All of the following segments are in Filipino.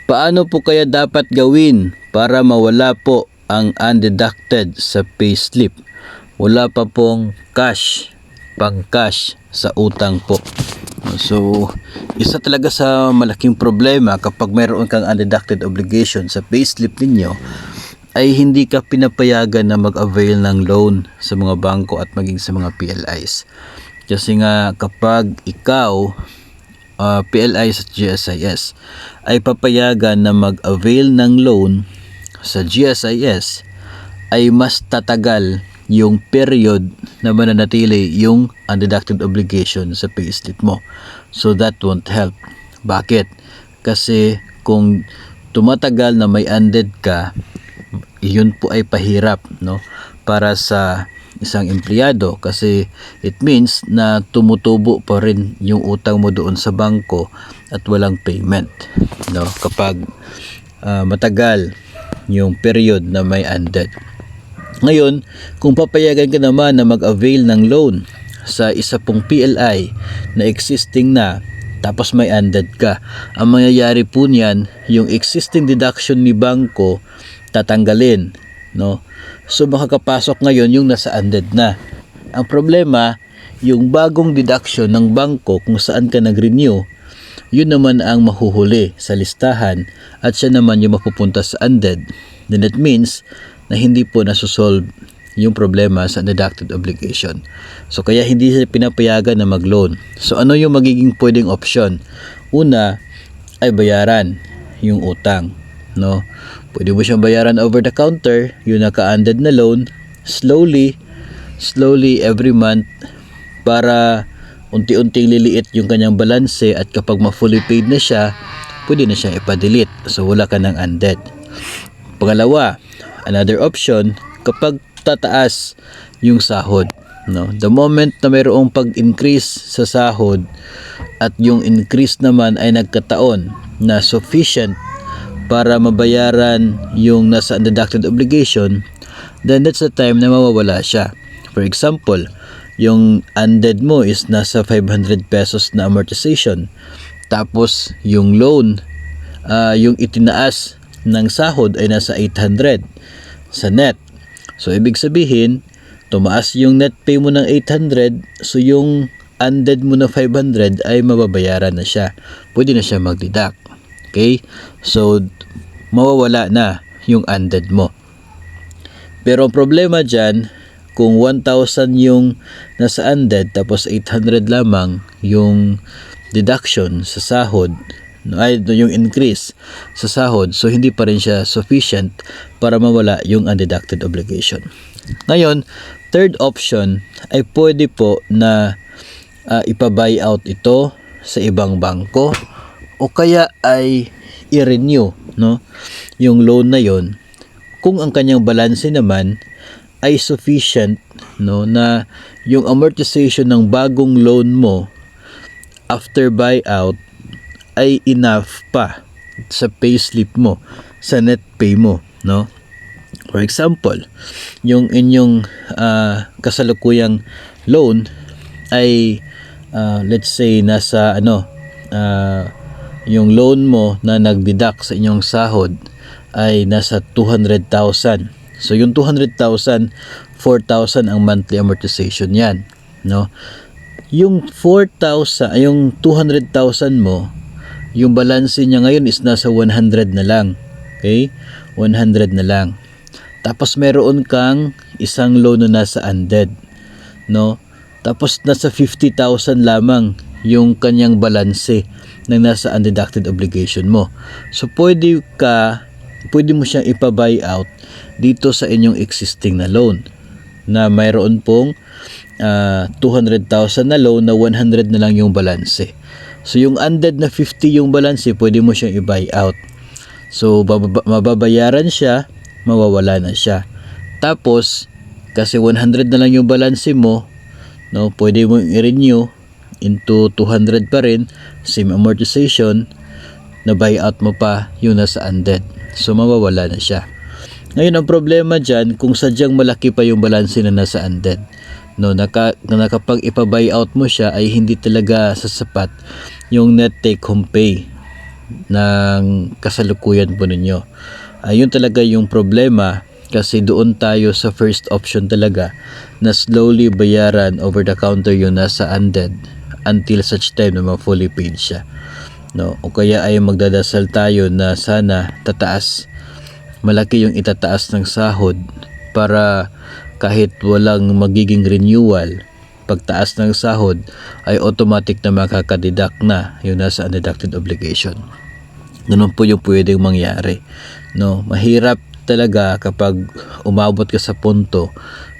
Paano po kaya dapat gawin para mawala po ang undeducted sa payslip? Wala pa pong pang-cash sa utang po. So, isa talaga sa malaking problema kapag mayroon kang undeducted obligation sa payslip ninyo ay hindi ka pinapayagan na mag-avail ng loan sa mga bangko at maging sa mga PLIs. Kasi nga kapag ikaw PLIs at GSIS ay papayagan na mag-avail ng loan sa GSIS, ay mas tatagal yung period na mananatili yung undeducted obligation sa payslip mo. So that won't help. Bakit? Kasi kung tumatagal na may unded ka, yun po ay pahirap, no, para sa isang empleyado, kasi it means na tumutubo pa rin yung utang mo doon sa bangko at walang payment, no, kapag matagal yung period na may unded. Ngayon, kung papayagan ka naman na mag-avail ng loan sa isa pong PLI na existing na, tapos may unded ka, ang mangyayari po niyan, yung existing deduction ni bangko tatanggalin, no? So makakapasok ngayon yung nasa unded na. Ang problema, yung bagong deduction ng bangko kung saan ka nag-renew, yun naman ang mahuhuli sa listahan at siya naman yung mapupunta sa unded. Then that means na hindi po nasusolve yung problema sa deducted obligation. So kaya hindi sila pinapayagan na mag-loan. So ano yung magiging pwedeng option? Una ay bayaran yung utang, no? Pwede mo siyang bayaran over the counter, yung naka-unded na loan, slowly every month, para unti-unting liliit yung kanyang balanse, at kapag ma-fully paid na siya, pwede na siyang ipa-delete. So wala ka ng unded. Pangalawa, another option, kapag tataas yung sahod, no? The moment na mayroong pag-increase sa sahod at yung increase naman ay nagkataon na sufficient para mabayaran yung nasa undeducted obligation, then that's the time na mawawala siya. For example, yung unded mo is nasa 500 pesos na amortization, tapos yung loan, yung itinaas ng sahod ay nasa 800 sa net. So ibig sabihin, tumaas yung net pay mo ng 800, so yung unded mo na 500 ay mababayaran na siya. Pwede na siya mag-deduct. Okay? So mawawala na yung unded mo. Pero ang problema dyan, kung 1,000 yung nasa unded tapos 800 lamang yung deduction sa sahod, ay yung increase sa sahod, so hindi pa rin siya sufficient para mawala yung undeducted obligation. Ngayon, third option ay pwede po na ipa-buy out ito sa ibang bangko, o kaya ay i-renew, no, yung loan na yon kung ang kanyang balanse naman ay sufficient, no, na yung amortization ng bagong loan mo after buyout ay enough pa sa payslip mo, sa net pay mo, no. For example, yung inyong kasalukuyang loan ay let's say nasa yung loan mo na nagdeduct sa inyong sahod ay nasa 200,000. So yung 200,000, 4,000 ang monthly amortization yan, no? Yung 4,000, yung 200,000 mo, yung balance niya ngayon is nasa 100 na lang. Okay? 100 na lang. Tapos meron kang isang loan na nasa unded, no? Tapos nasa 50,000 lamang yung kanyang balanse ng nasa undeducted obligation mo. So pwede mo siyang ipa-buy out dito sa inyong existing na loan na mayroon pong 200,000 na loan na 100 na lang yung balanse. So yung unded na 50 yung balanse, pwede mo siyang i-buy out. So mababayaran siya, mawawala na siya. Tapos kasi 100 na lang yung balanse mo, no, pwede mo i-renew into 200 pa rin, same amortization, na buyout mo pa yung nasa unded. So mawawala na siya. Ngayon ang problema dyan, kung sadyang malaki pa yung balanse na nasa unded, no, nakapag ipa-buyout mo siya ay hindi talaga sasapat yung net take home pay ng kasalukuyan po ninyo. Ayun talaga yung problema, kasi doon tayo sa first option talaga na slowly bayaran over the counter yung nasa undead until such time na fully paid siya, no? O kaya ay magdadasal tayo na sana malaki yung itataas ng sahod para kahit walang magiging renewal, pagtaas ng sahod ay automatic na makakadeduct na yung nasa undeducted obligation. Ganun po yung pwedeng mangyari, no? Mahirap talaga kapag umabot ka sa punto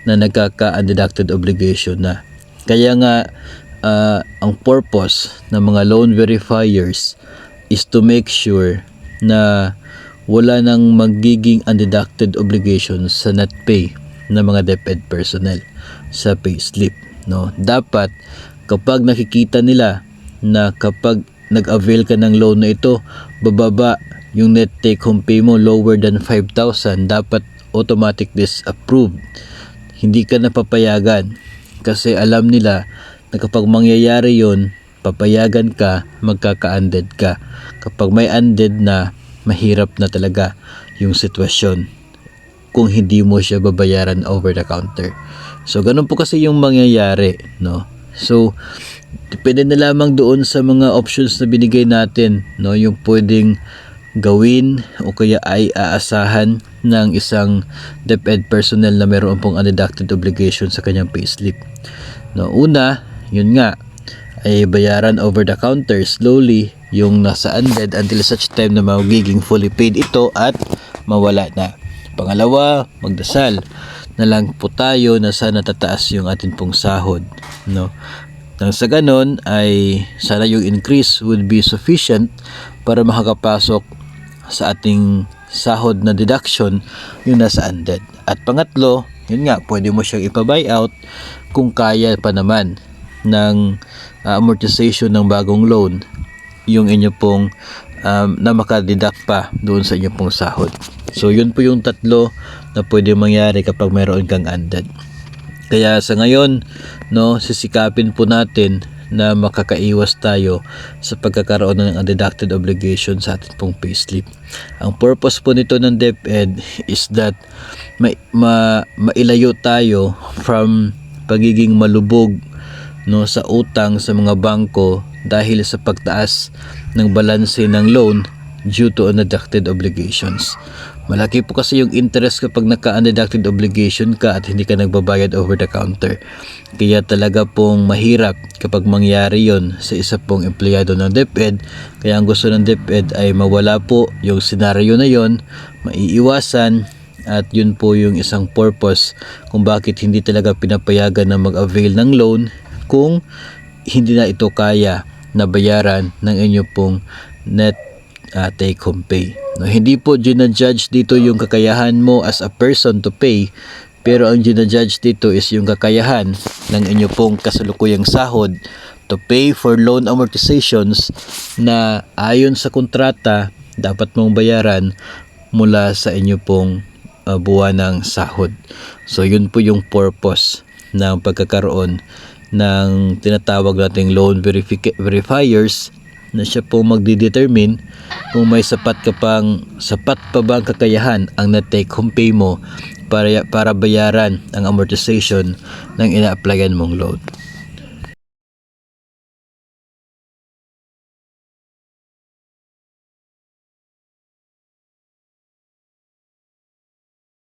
na nagkaka-undeducted obligation na. Kaya nga ang purpose ng mga loan verifiers is to make sure na wala nang magiging undeducted obligations sa net pay ng mga DepEd personnel sa payslip, no? Dapat kapag nakikita nila na kapag nag-avail ka ng loan na ito, bababa yung net take home pay mo lower than 5,000, dapat automatic disapproved. Hindi ka napapayagan kasi alam nila na kapag mangyayari yon, papayagan ka, magkaka-undead ka. Kapag may undead na, mahirap na talaga yung sitwasyon kung hindi mo siya babayaran over the counter. So ganun po kasi yung mangyayari, no? So depende na lamang doon sa mga options na binigay natin, no, yung pwedeng gawin o kaya ay aasahan ng isang DepEd personnel na mayroon pong undeducted obligation sa kanyang payslip. No, una, yun nga, ay bayaran over the counter slowly yung nasa undead until such time na magiging fully paid ito at mawala na. Pangalawa, magdasal na lang po tayo na sana tataas yung atin pong sahod, no? Nang sa ganon ay sana yung increase would be sufficient para makakapasok sa ating sahod na deduction yung nasa undead. At pangatlo, yun nga, pwede mo siyang ipa-buyout kung kaya pa naman ng amortization ng bagong loan yung inyo pong na makadeduct pa doon sa inyo pong sahod. So yun po yung tatlo na pwede mangyari kapag mayroon kang undead. Kaya sa ngayon, no, sisikapin po natin na makakaiwas tayo sa pagkakaroon ng undeducted obligation sa ating pong payslip. Ang purpose po nito ng DepEd is that mailayo tayo from pagiging malubog, no, sa utang sa mga bangko dahil sa pagtaas ng balanse ng loan due to undeducted obligations. Malaki po kasi yung interest kapag naka-undeducted obligation ka at hindi ka nagbabayad over the counter. Kaya talaga pong mahirap kapag mangyari yon sa isa pong empleyado ng DepEd. Kaya ang gusto ng DepEd ay mawala po yung senaryo na yon, maiiwasan, at yun po yung isang purpose kung bakit hindi talaga pinapayagan na mag-avail ng loan kung hindi na ito kaya na bayaran ng inyo pong net take home pay. No, hindi po ginajudge dito yung kakayahan mo as a person to pay, pero ang ginajudge dito is yung kakayahan ng inyo pong kasalukuyang sahod to pay for loan amortizations na ayon sa kontrata dapat mong bayaran mula sa inyo pong buwanang sahod. So yun po yung purpose ng pagkakaroon ng tinatawag nating loan verifiers na siya po magdidetermine kung may sapat pa bang kakayahan ang net take home pay mo para bayaran ang amortization ng ina-applyan mong loan.